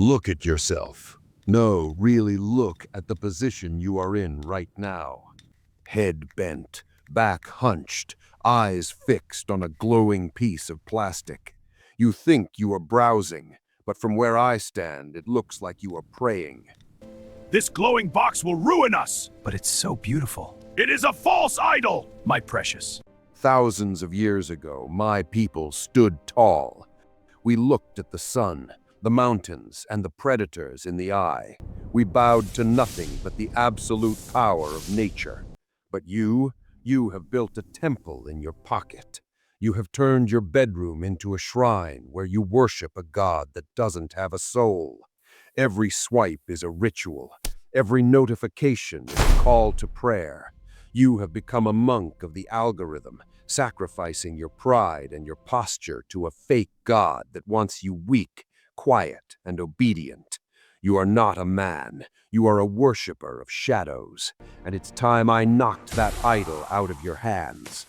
Look at yourself. No, really look at the position you are in right now. Head bent, back hunched, eyes fixed on a glowing piece of plastic. You think you are browsing, but from where I stand, it looks like you are praying. This glowing box will ruin us! But it's so beautiful. It is a false idol, my precious. Thousands of years ago, my people stood tall. We looked at the sun, the mountains, and the predators in the eye. We bowed to nothing but the absolute power of nature. But you have built a temple in your pocket. You have turned your bedroom into a shrine where you worship a god that doesn't have a soul. Every swipe is a ritual. Every notification is a call to prayer. You have become a monk of the algorithm, sacrificing your pride and your posture to a fake god that wants you weak, quiet, and obedient. You are not a man. You are a worshiper of shadows, and it's time I knocked that idol out of your hands.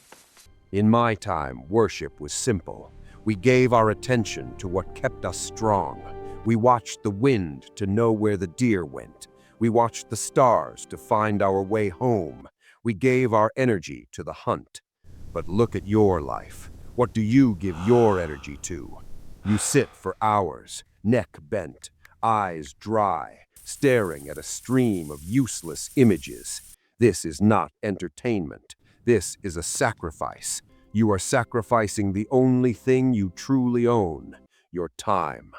In my time, worship was simple. We gave our attention to what kept us strong. We watched the wind to know where the deer went. We watched the stars to find our way home. We gave our energy to the hunt. But look at your life. What do you give your energy to? You sit for hours, neck bent, eyes dry, staring at a stream of useless images. This is not entertainment. This is a sacrifice. You are sacrificing the only thing you truly own, your time.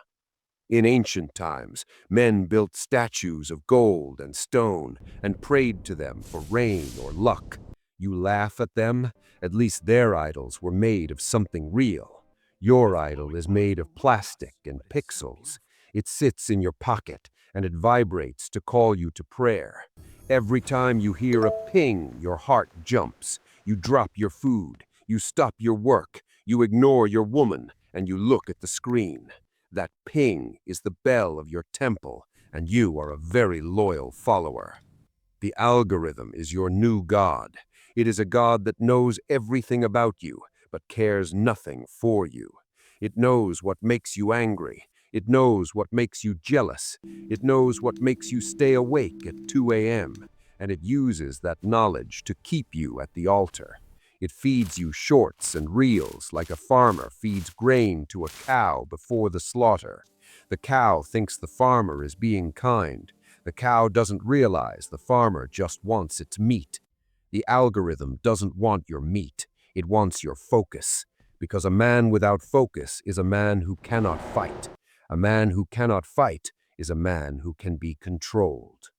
In ancient times, men built statues of gold and stone and prayed to them for rain or luck. You laugh at them? At least their idols were made of something real. Your idol is made of plastic and pixels. It sits in your pocket and it vibrates to call you to prayer. Every time you hear a ping, your heart jumps. You drop your food. You stop your work. You ignore your woman and you look at the screen. That ping is the bell of your temple, and you are a very loyal follower. The algorithm is your new god. It is a god that knows everything about you, but cares nothing for you. It knows what makes you angry. It knows what makes you jealous. It knows what makes you stay awake at 2 a.m., and it uses that knowledge to keep you at the altar. It feeds you shorts and reels like a farmer feeds grain to a cow before the slaughter. The cow thinks the farmer is being kind. The cow doesn't realize the farmer just wants its meat. The algorithm doesn't want your meat. It wants your focus. Because a man without focus is a man who cannot fight. A man who cannot fight is a man who can be controlled.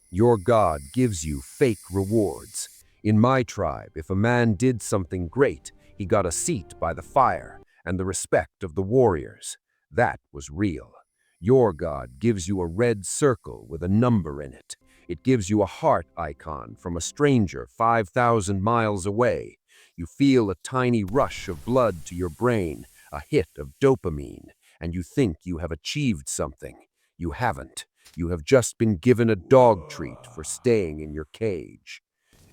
Your God gives you fake rewards. In my tribe, if a man did something great, he got a seat by the fire and the respect of the warriors. That was real. Your God gives you a red circle with a number in it. It gives you a heart icon from a stranger 5,000 miles away. You feel a tiny rush of blood to your brain, a hit of dopamine, and you think you have achieved something. You haven't. You have just been given a dog treat for staying in your cage.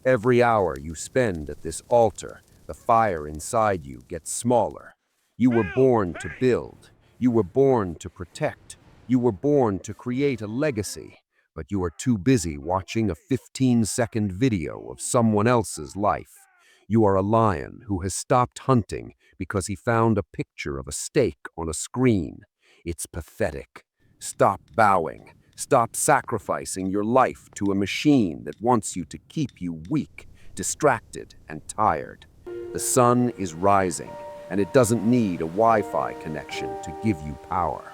Every hour you spend at this altar, the fire inside you gets smaller. You were born to build. You were born to protect. You were born to create a legacy, but you are too busy watching a 15-second video of someone else's life. You are a lion who has stopped hunting because he found a picture of a steak on a screen. It's pathetic. Stop bowing. Stop sacrificing your life to a machine that wants you to keep you weak, distracted, and tired. The sun is rising, and it doesn't need a Wi-Fi connection to give you power.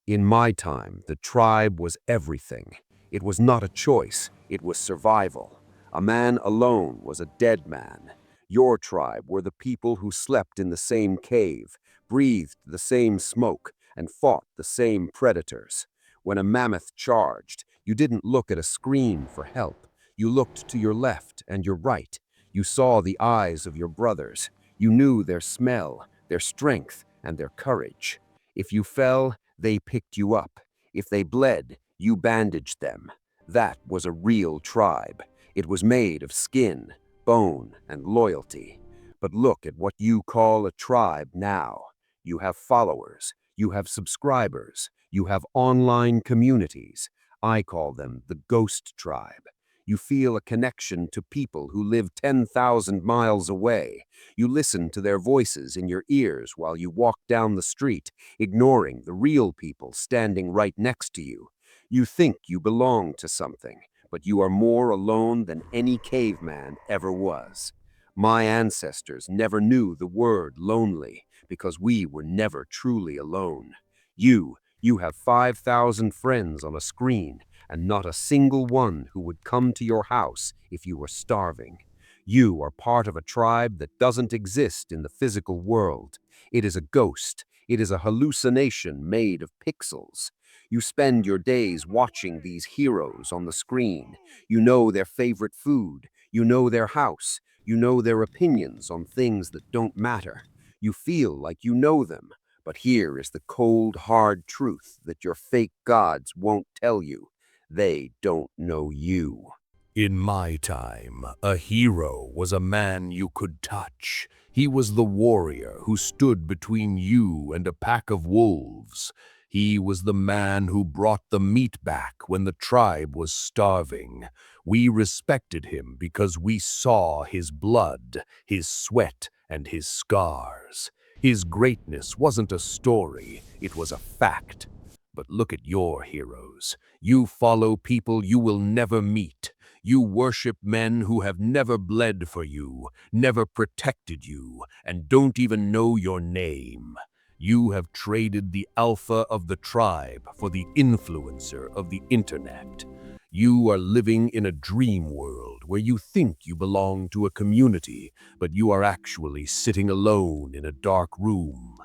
In my time, the tribe was everything. It was not a choice, it was survival. A man alone was a dead man. Your tribe were the people who slept in the same cave, breathed the same smoke, and fought the same predators. When a mammoth charged, you didn't look at a screen for help. You looked to your left and your right. You saw the eyes of your brothers. You knew their smell, their strength, and their courage. If you fell, they picked you up. If they bled, you bandaged them. That was a real tribe. It was made of skin, bone, and loyalty. But look at what you call a tribe now. You have followers. You have subscribers. You have online communities. I call them the ghost tribe. You feel a connection to people who live 10,000 miles away. You listen to their voices in your ears while you walk down the street, ignoring the real people standing right next to you. You think you belong to something, but you are more alone than any caveman ever was. My ancestors never knew the word lonely because we were never truly alone. You have 5,000 friends on a screen and not a single one who would come to your house if you were starving. You are part of a tribe that doesn't exist in the physical world. It is a ghost. It is a hallucination made of pixels. You spend your days watching these heroes on the screen. You know their favorite food. You know their house. You know their opinions on things that don't matter. You feel like you know them. But here is the cold, hard truth that your fake gods won't tell you. They don't know you. In my time, a hero was a man you could touch. He was the warrior who stood between you and a pack of wolves. He was the man who brought the meat back when the tribe was starving. We respected him because we saw his blood, his sweat, and his scars. His greatness wasn't a story, it was a fact. But look at your heroes. You follow people you will never meet. You worship men who have never bled for you, never protected you, and don't even know your name. You have traded the alpha of the tribe for the influencer of the internet. You are living in a dream world where you think you belong to a community, but you are actually sitting alone in a dark room.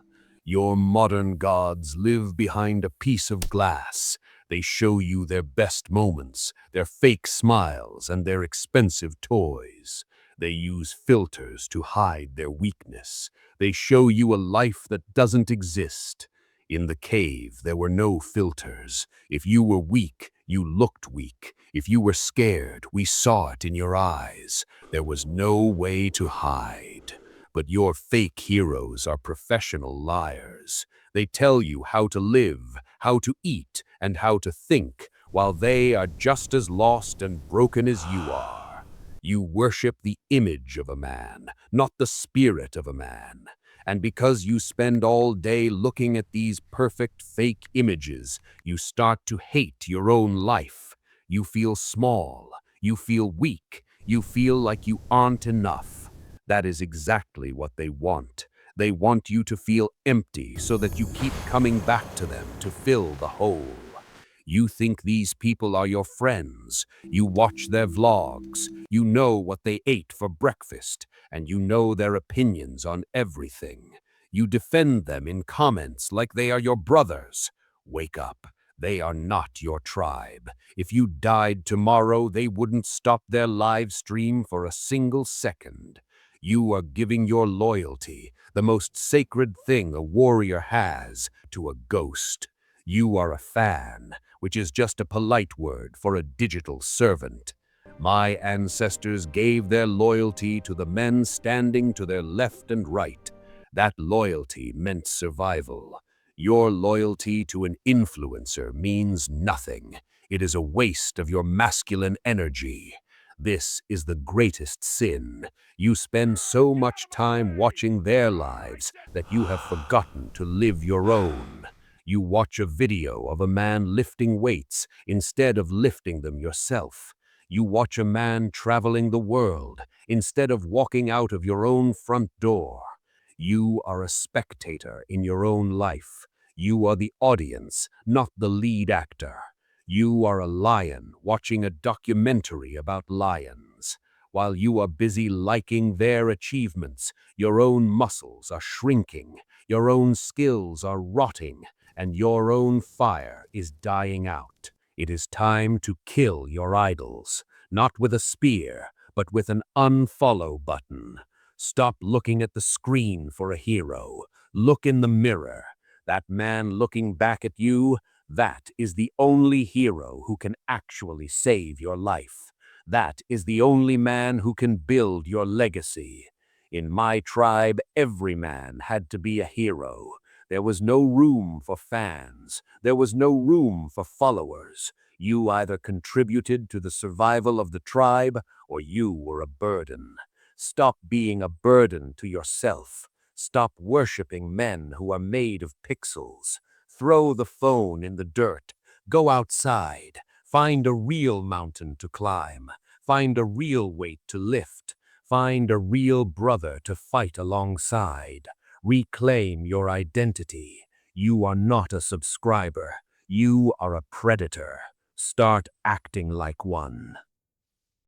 Your modern gods live behind a piece of glass. They show you their best moments, their fake smiles, and their expensive toys. They use filters to hide their weakness. They show you a life that doesn't exist. In the cave, there were no filters. If you were weak, you looked weak. If you were scared, we saw it in your eyes. There was no way to hide. But your fake heroes are professional liars. They tell you how to live, how to eat, and how to think, while they are just as lost and broken as you are. You worship the image of a man, not the spirit of a man. And because you spend all day looking at these perfect fake images, you start to hate your own life. You feel small, you feel weak, you feel like you aren't enough. That is exactly what they want. They want you to feel empty so that you keep coming back to them to fill the hole. You think these people are your friends. You watch their vlogs. You know what they ate for breakfast, and you know their opinions on everything. You defend them in comments like they are your brothers. Wake up. They are not your tribe. If you died tomorrow, they wouldn't stop their live stream for a single second. You are giving your loyalty, the most sacred thing a warrior has, to a ghost. You are a fan, which is just a polite word for a digital servant. My ancestors gave their loyalty to the men standing to their left and right. That loyalty meant survival. Your loyalty to an influencer means nothing. It is a waste of your masculine energy. This is the greatest sin. You spend so much time watching their lives that you have forgotten to live your own. You watch a video of a man lifting weights instead of lifting them yourself. You watch a man traveling the world instead of walking out of your own front door. You are a spectator in your own life. You are the audience, not the lead actor. You are a lion watching a documentary about lions. While you are busy liking their achievements, your own muscles are shrinking, your own skills are rotting, and your own fire is dying out. It is time to kill your idols, not with a spear, but with an unfollow button. Stop looking at the screen for a hero. Look in the mirror. That man looking back at you, that is the only hero who can actually save your life. That is the only man who can build your legacy. In my tribe, every man had to be a hero. There was no room for fans. There was no room for followers. You either contributed to the survival of the tribe or you were a burden. Stop being a burden to yourself. Stop worshiping men who are made of pixels. Throw the phone in the dirt. Go outside. Find a real mountain to climb. Find a real weight to lift. Find a real brother to fight alongside. Reclaim your identity. You are not a subscriber. You are a predator. Start acting like one.